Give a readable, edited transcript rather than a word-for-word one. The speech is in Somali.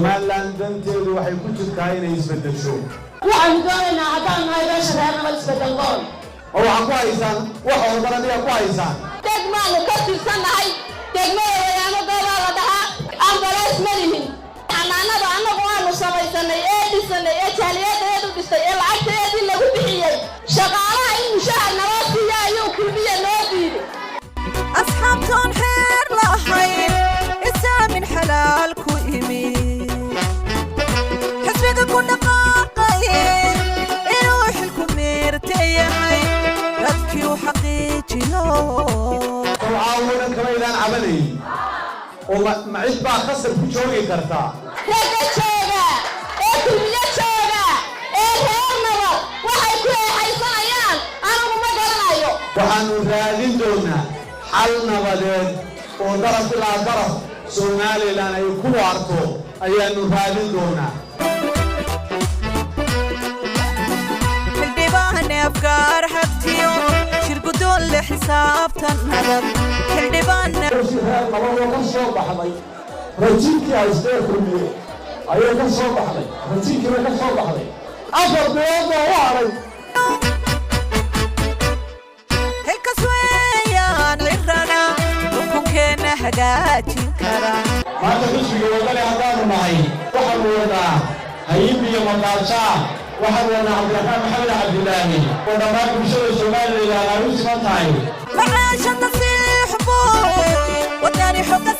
Somaliland danteedu waxay ku jirtaa inay isbedesho. waxaan doonaynaa haddaan nahay meesha reer nabad isbedel doon. oo waxaan ku haysaan wax horumar adiga ku haysaan. degmaanu ka tirsannahay degmada wayaanadooda la dhahaa ambalaas ma lihin xanaanada annagu aanu samaysanay ee dhisanay ee jaaliyadeedu dhistay ee lacagteedii lagu bixiyey shaqaalaha in mushahar naloo siiya ayuu kulmiye noo diiday. asxaabtoon xeer lahayn isaa min xalaal ku imi xisbiga ku dhaqaaqaye inuu xilku meertayahay dadkii u xaqiijiyo awoodan kama idaan cabanay oo macid baa khasab ku joogi kartaa. ragga jooga ee kulmiye jooga ee reer nabad waxay ku eexaysanayaan anigu ma garanayo. waxaanu raadin doonaa xal nabadeed oo daraf ilaa daraf Somaliland ay ku waarto ayaanu raadin doonaa. xildhibaan afkaar xabtiyo shirgudoon le xisaabtan nabad xildhibaan labadoo ka soo baxday rajinkii haystee kulmiye ayay ka soo baxday rajinkiiba ka soo baxday 4 bilood baa u haray. xilkas weeyaan cirana xukunkeena hagaajin kara maanta xisbiga wadale haddaanu nahay waxaanu wadaa hayib iyo maqaashaa waxaanu wadaa cabdiraxmaan maxamed cabdilaahi oo dhammaan bulshada Somaliland ay u siman tahay macaasha nasiixbo wadani xogga